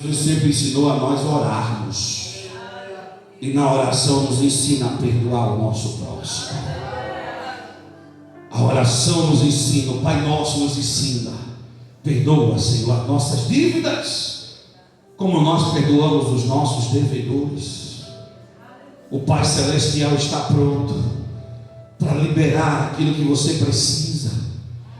Jesus sempre ensinou a nós orarmos. E na oração nos ensina a perdoar o nosso próximo. A oração nos ensina, o Pai Nosso nos ensina: perdoa, Senhor, as nossas dívidas, como nós perdoamos os nossos devedores. O Pai Celestial está pronto para liberar aquilo que você precisa.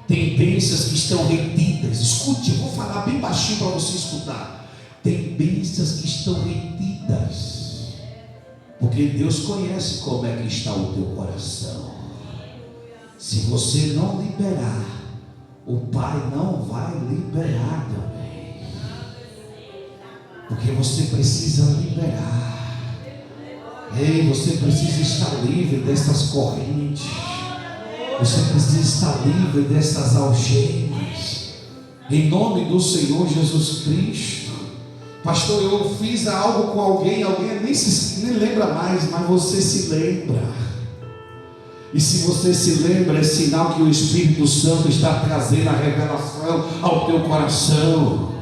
Tem bênçãos que estão retidas. Escute, eu vou falar bem baixinho para você escutar. Tem bênçãos que estão retidas, porque Deus conhece como é que está o teu coração. Se você não liberar, o Pai não vai liberar também, porque você precisa liberar. Ei, você precisa estar livre dessas correntes. Você precisa estar livre dessas algemas, em nome do Senhor Jesus Cristo. Pastor, eu fiz algo com alguém nem lembra mais, mas você se lembra. E se você se lembra, é sinal que o Espírito Santo está trazendo a revelação ao teu coração.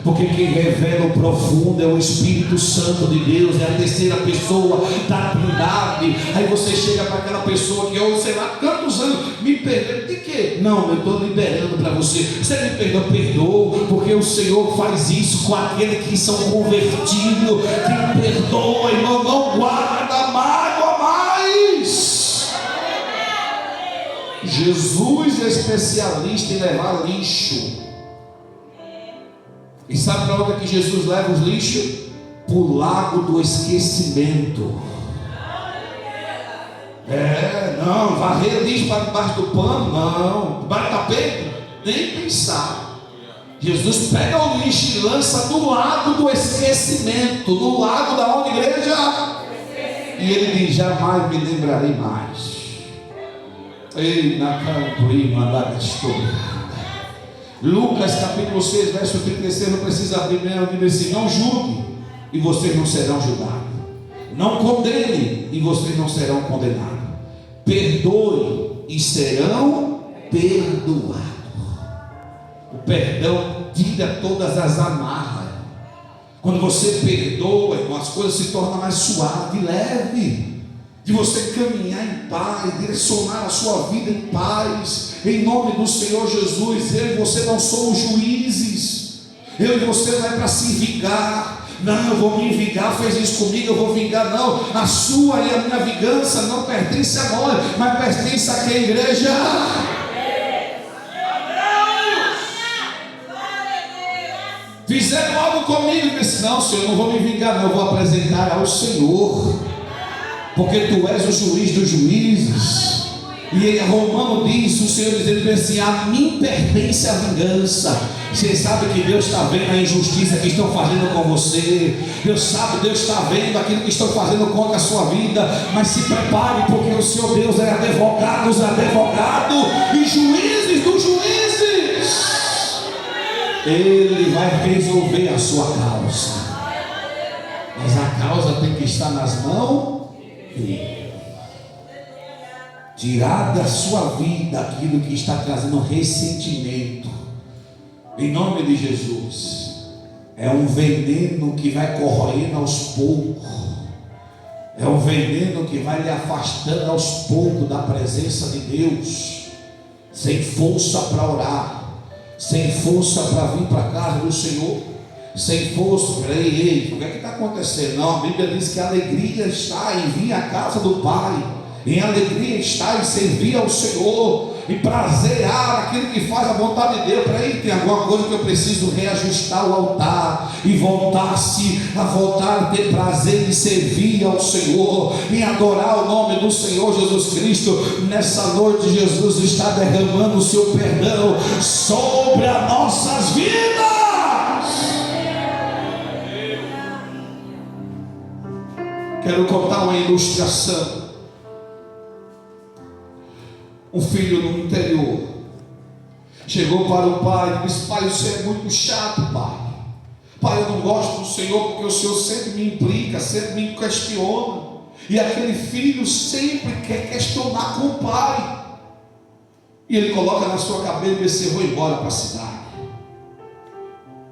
Porque quem revela o profundo é o Espírito Santo de Deus, é a terceira pessoa da Trindade. Aí você chega para aquela pessoa que eu sei lá tantos anos, me perdeu de quê? Não, eu estou liberando para você. Você me perdoou? Perdoou, porque o Senhor faz isso com aqueles que são convertidos. Quem perdoa, irmão, não guarda mágoa mais. Jesus é especialista em levar lixo. E sabe para onde é que Jesus leva os lixos? Para o lago do esquecimento. Não, varrer lixo para debaixo do pano, não. Debaixo do tapete, nem pensar. Jesus pega o lixo e lança no lago do esquecimento. No lago da onde, igreja? E ele diz: jamais me lembrarei mais. Ei, na cantoima da história. Lucas capítulo 6, verso 36, não precisa abrir mesmo, diz assim: não julgue e vocês não serão julgados, não condene e vocês não serão condenados, perdoe e serão perdoados. O perdão tira todas as amarras. Quando você perdoa, irmão, as coisas se tornam mais suaves, leve, de você caminhar em paz, direcionar a sua vida em paz, em nome do Senhor Jesus. Eu e você não somos juízes, eu e você não é para se vingar. Não, eu vou me vingar, fez isso comigo, eu vou vingar. Não, a sua e a minha vingança não pertence a nós, mas pertence a quem, igreja? Fizeram algo comigo e disse: não, Senhor, eu não vou me vingar, não, eu vou apresentar ao Senhor, porque tu és o juiz dos juízes. E Romano diz, o Senhor diz assim: a mim pertence a vingança. Você sabe que Deus está vendo a injustiça que estão fazendo com você. Deus sabe, Deus está vendo aquilo que estão fazendo contra a sua vida. Mas se prepare, porque o Senhor Deus é advogado dos advogados e juízes dos juízes. Ele vai resolver a sua causa, mas a causa tem que estar nas mãos dele. Tirar da sua vida aquilo que está trazendo ressentimento, em nome de Jesus. É um veneno que vai corroendo aos poucos, é um veneno que vai lhe afastando aos poucos da presença de Deus, sem força para orar, sem força para vir para a casa do Senhor, sem força. Ei, o que é que está acontecendo? Não, a Bíblia diz que a alegria está em vir à casa do Pai, em alegria está em servir ao Senhor, e prazerar aquilo que faz a vontade de Deus. Peraí, tem alguma coisa que eu preciso reajustar o altar e voltar a ter prazer em servir ao Senhor, em adorar o nome do Senhor Jesus Cristo. Nessa noite Jesus está derramando o seu perdão sobre as nossas vidas. Quero contar uma ilustração. Um filho no interior chegou para o pai e disse: pai, você é muito chato, pai. Pai, eu não gosto do Senhor porque o Senhor sempre me implica, sempre me questiona. E aquele filho sempre quer questionar com o pai. E ele coloca na sua cabeça e diz: eu vou embora para a cidade.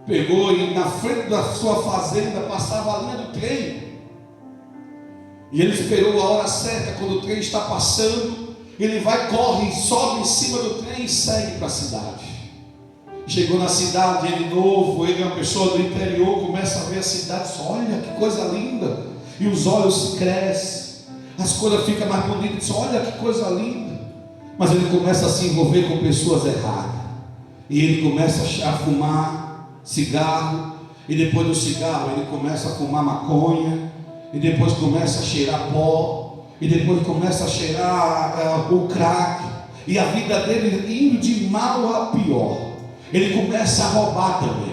pegou e na frente da sua fazenda passava a linha do trem. E ele esperou a hora certa. Quando o trem está passando, ele vai, corre, sobe em cima do trem e segue para a cidade. Chegou na cidade, ele novo, ele é uma pessoa do interior, começa a ver a cidade, olha que coisa linda, e os olhos se crescem, as coisas ficam mais bonitas, olha que coisa linda. Mas ele começa a se envolver com pessoas erradas, e ele começa a fumar cigarro, e depois do cigarro ele começa a fumar maconha, e depois começa a cheirar pó, e depois começa a cheirar o crack, e a vida dele indo de mal a pior. Ele começa a roubar também.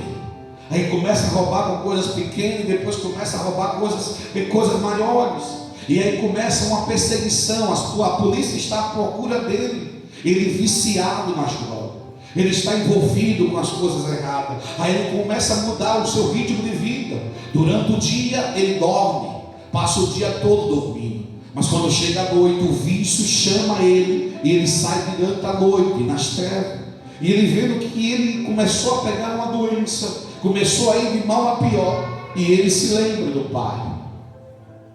Aí começa a roubar com coisas pequenas, e depois começa a roubar coisas maiores. E aí começa uma perseguição. A polícia está à procura dele. Ele viciado nas drogas. Ele está envolvido com as coisas erradas. Aí ele começa a mudar o seu ritmo de vida. Durante o dia ele dorme, passa o dia todo dormindo. Mas quando chega a noite, o vício chama ele, e ele sai durante a noite, nas trevas. E ele vendo que ele começou a pegar uma doença, começou a ir de mal a pior, e ele se lembra do pai.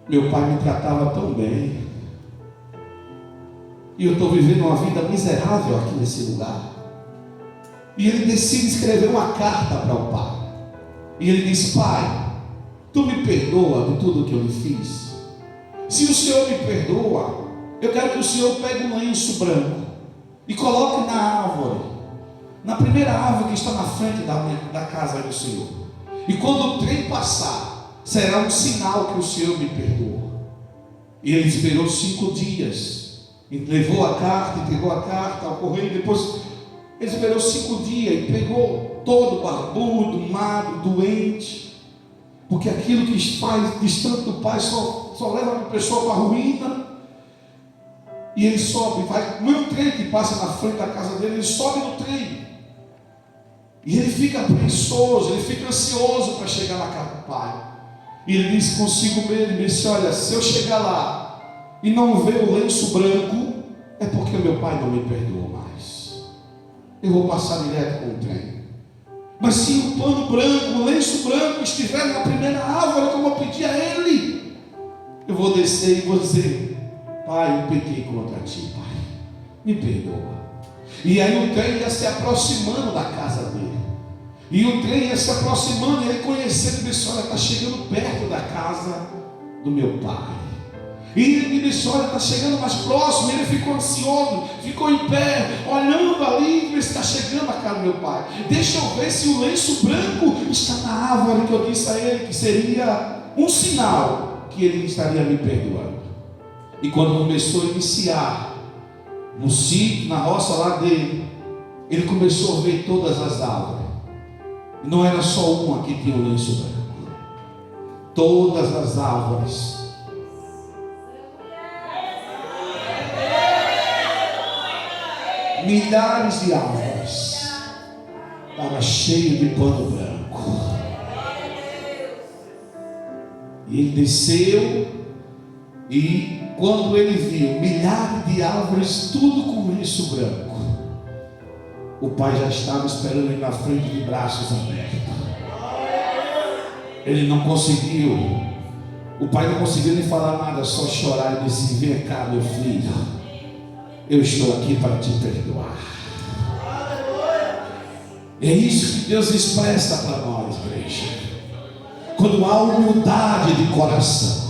Meu pai me tratava tão bem, e eu estou vivendo uma vida miserável aqui nesse lugar. E ele decide escrever uma carta para o pai. E ele diz: pai, tu me perdoa de tudo que eu lhe fiz? Se o Senhor me perdoa, eu quero que o Senhor pegue um lenço branco e coloque na árvore, na primeira árvore que está na frente da casa do Senhor. E quando o trem passar, será um sinal que o Senhor me perdoa. E ele esperou 5 dias, levou a carta, entregou a carta ao correio. Depois ele esperou 5 dias e pegou todo barbudo, magro, doente, porque aquilo que faz distante do pai só leva a pessoa para a ruína. E ele sobe, vai no mesmo trem que passa na frente da casa dele, ele sobe no trem. E ele fica preguiçoso, ele fica ansioso para chegar na casa do pai. E ele diz consigo mesmo, ele disse: olha, se eu chegar lá e não ver o lenço branco, é porque meu pai não me perdoa mais. Eu vou passar direto com o trem. Mas se o pano branco, o lenço branco estiver na primeira árvore, como eu pedi a ele, eu vou descer e vou dizer: pai, eu pequei contra ti, pai, me perdoa. E aí o trem ia se aproximando da casa dele. E o trem ia se aproximando, e ele conhecendo, ele disse: olha, está chegando perto da casa do meu pai. E ele disse: olha, está chegando mais próximo. E ele ficou ansioso, ficou em pé, olhando ali, e está chegando a casa do meu pai. Deixa eu ver se o lenço branco está na árvore que eu disse a ele, que seria um sinal que ele estaria me perdoando. E quando começou a iniciar no sítio, na roça lá dele, ele começou a ver todas as árvores. E não era só uma que tinha o lenço branco. Todas as árvores. Milhares de árvores. Estava cheio de pano branco. E ele desceu, e quando ele viu milhares de árvores, tudo com lenço branco, o pai já estava esperando ele na frente, de braços abertos. Ele não conseguiu, o pai não conseguiu nem falar nada, só chorar e disse: vem cá, meu filho, eu estou aqui para te perdoar. É isso que Deus expressa para nós, igreja. Quando há humildade de coração,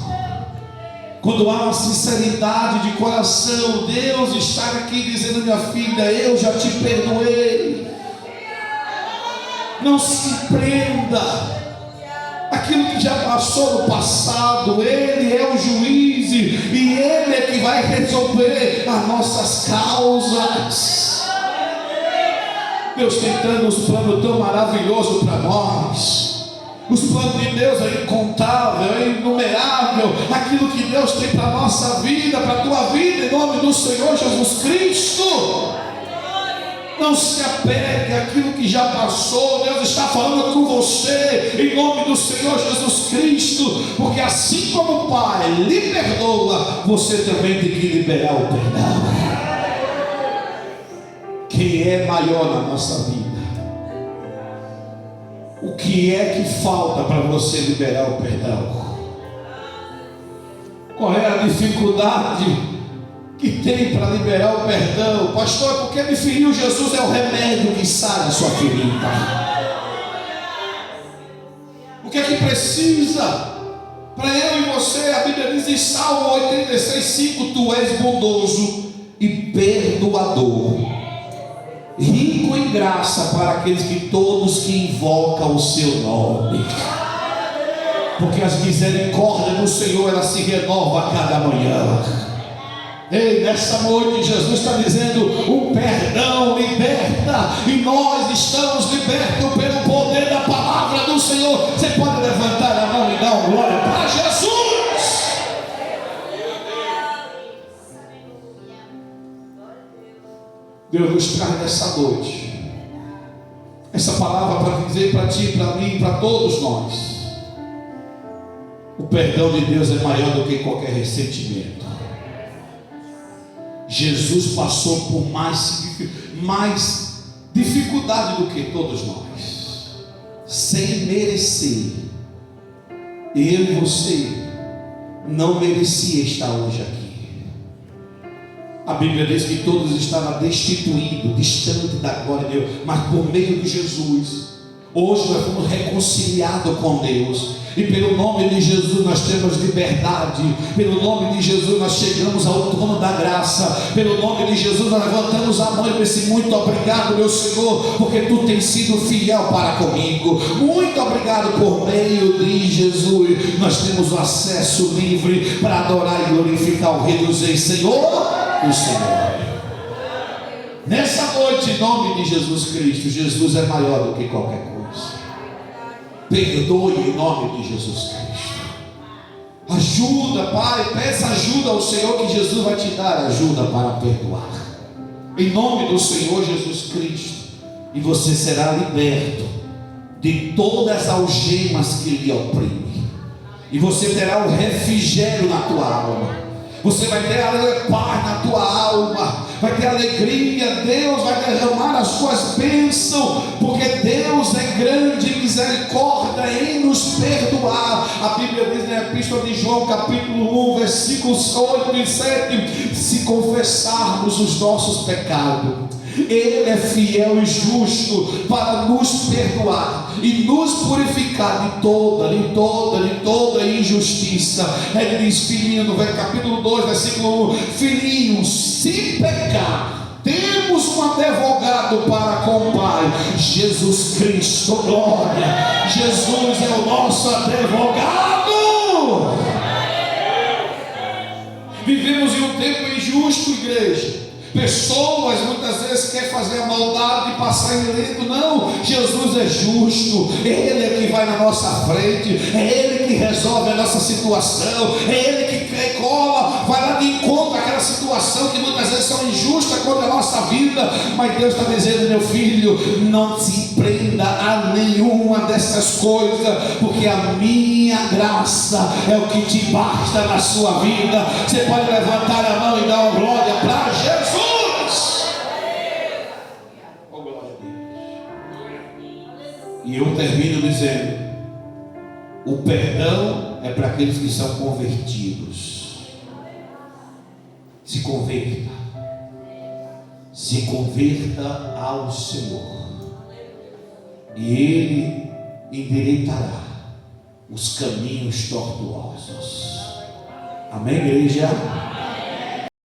quando há uma sinceridade de coração, Deus está aqui dizendo: minha filha, eu já te perdoei. Não se prenda aquilo que já passou no passado. Ele é o juiz, e Ele é que vai resolver as nossas causas. Deus tem tantos planos tão maravilhosos para nós. Os planos de Deus é incontável, é inumerável. Aquilo que Deus tem para a nossa vida, para a tua vida, em nome do Senhor Jesus Cristo. Não se apegue àquilo que já passou. Deus está falando com você, em nome do Senhor Jesus Cristo. Porque assim como o Pai lhe perdoa, você também tem que liberar o perdão. Quem é maior na nossa vida? O que é que falta para você liberar o perdão? Qual é a dificuldade que tem para liberar o perdão? Pastor, porque me feriu? Jesus é o remédio que sara a sua ferida. O que é que precisa? Para eu e você, a Bíblia diz em Salmo 86:5: Tu és bondoso e perdoador, rico em graça para aqueles que todos que invocam o seu nome. Porque as misericórdias do Senhor, ela se renova a cada manhã. Ei, nessa noite Jesus está dizendo: o perdão liberta, e nós estamos libertos pelo poder da palavra do Senhor. Você pode levantar a mão e dar uma glória para Jesus. Deus nos traz nessa noite essa palavra para dizer para ti, para mim, para todos nós: o perdão de Deus é maior do que qualquer ressentimento. Jesus passou por mais dificuldade do que todos nós, sem merecer. Eu e você não merecia estar hoje aqui. A Bíblia diz que todos estavam destituídos, distantes da glória de Deus, mas por meio de Jesus, hoje nós fomos reconciliados com Deus. E pelo nome de Jesus nós temos liberdade. Pelo nome de Jesus nós chegamos ao trono da graça. Pelo nome de Jesus nós levantamos a mão e disse: muito obrigado, meu Senhor, porque tu tens sido fiel para comigo. Muito obrigado. Por meio de Jesus nós temos o acesso livre para adorar e glorificar o Rei dos Reis, Senhor, o Senhor. Nessa noite, em nome de Jesus Cristo, Jesus é maior do que qualquer coisa. Perdoe em nome de Jesus Cristo. Ajuda, Pai, peça ajuda ao Senhor, que Jesus vai te dar ajuda para perdoar, em nome do Senhor Jesus Cristo. E você será liberto de todas as algemas que lhe oprimem, e você terá o refrigério na tua alma. Você vai ter a paz na tua alma, vai ter alegria. Deus vai derramar as suas bênçãos, porque Deus é grande em misericórdia em nos perdoar. A Bíblia diz na Epístola de João, capítulo 1, versículos 8 e 7: se confessarmos os nossos pecados, Ele é fiel e justo para nos perdoar e nos purificar de toda injustiça. Ele diz: filhinho, no capítulo 2, versículo 1: filhinho, se pecar, temos um advogado para com o Pai, Jesus Cristo. Glória! Jesus é o nosso advogado. Vivemos em um tempo injusto, igreja. Pessoas muitas vezes querem fazer a maldade e passar em lento. Não, Jesus é justo. Ele é que vai na nossa frente, é Ele que resolve a nossa situação, é Ele que cola, vai lá de encontro àquela situação que muitas vezes são injustas contra a nossa vida. Mas Deus está dizendo: meu filho, não se prenda a nenhuma dessas coisas, porque a minha graça é o que te basta na sua vida. Você pode levantar a mão e dar uma glória para Jesus. Oh, glória a Deus. E eu termino dizendo: o perdão é para aqueles que são convertidos. Se converta. Se converta ao Senhor, e Ele endireitará os caminhos tortuosos. Amém, igreja?